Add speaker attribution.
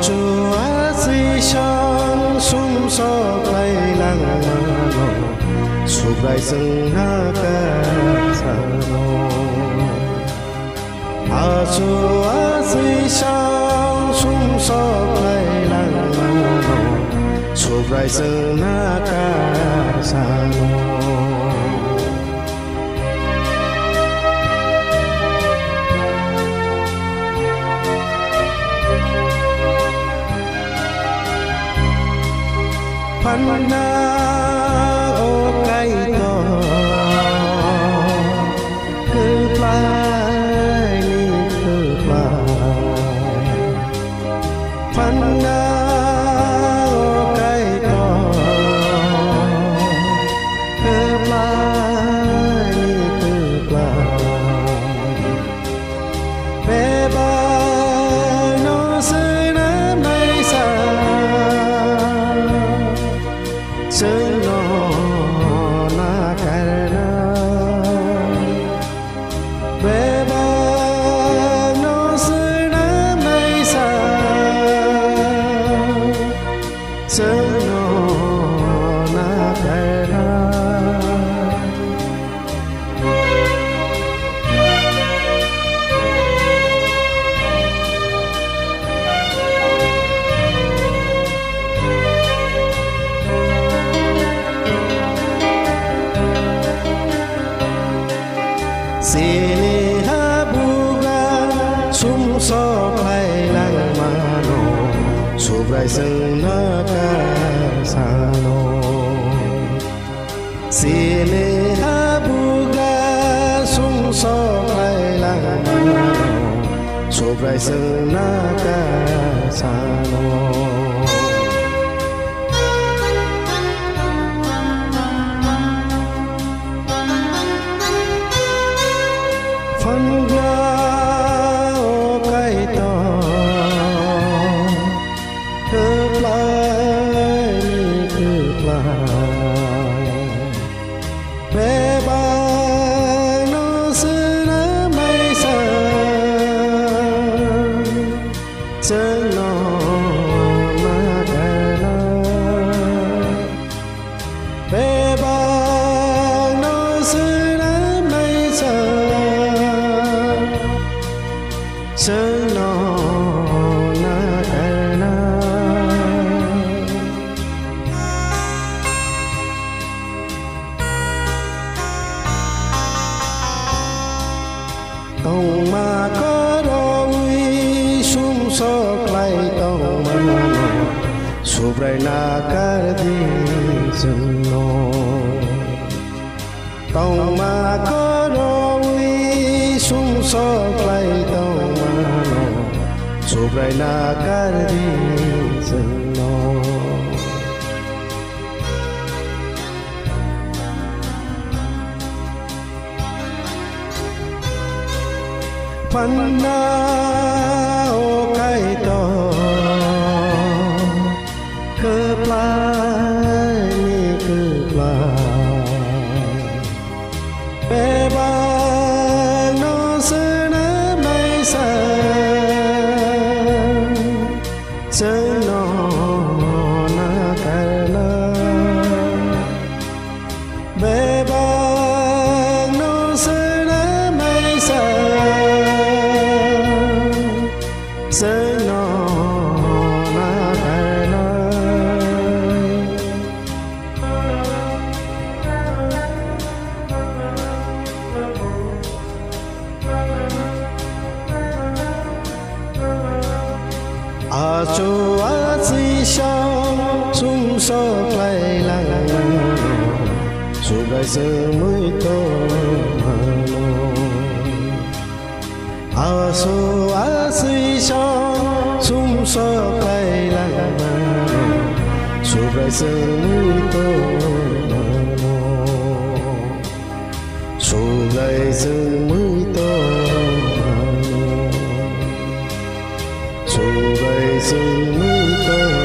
Speaker 1: Chúa di sang sum so play lang mano sub rai sung na ka sa no Chúa di sang sum so play lang mano sub rai sung na ka sa no Pan na o kai to cứ plai ni cứ plai Pan na o kai to cứ plai ni cứ plai Be ba no se na mai sa Sương nó na karna Be ba no sương na mai sa Sương nó na karna Sini habuga sum so play lang mano subrai sung na ka sa no Sini habuga sum so play lang mano subrai sung na ka sa no Phân qua ô cây to cứ plai ni cứ plai Be ba no sư na mai sa Sương nó na ka na Be ba no sư na mai sa Sương nó na karna Tông ma có đôi sum so play tông ma sub rai na kar di sung no Tông ma có đôi sum so play tông ma sub rai na kar di sung no Pan na o kai to cứ plai ni cứ plai Be ba no sư na mai sa Sương nó na karna Be ba no sư na mai sa Sương nó na karna Chúa di sang sum so play lang sub rai sung muy to mano Chúa di sang sum so play lang sobrai sương muito mano sobrai sương muito mano sobrai sương muito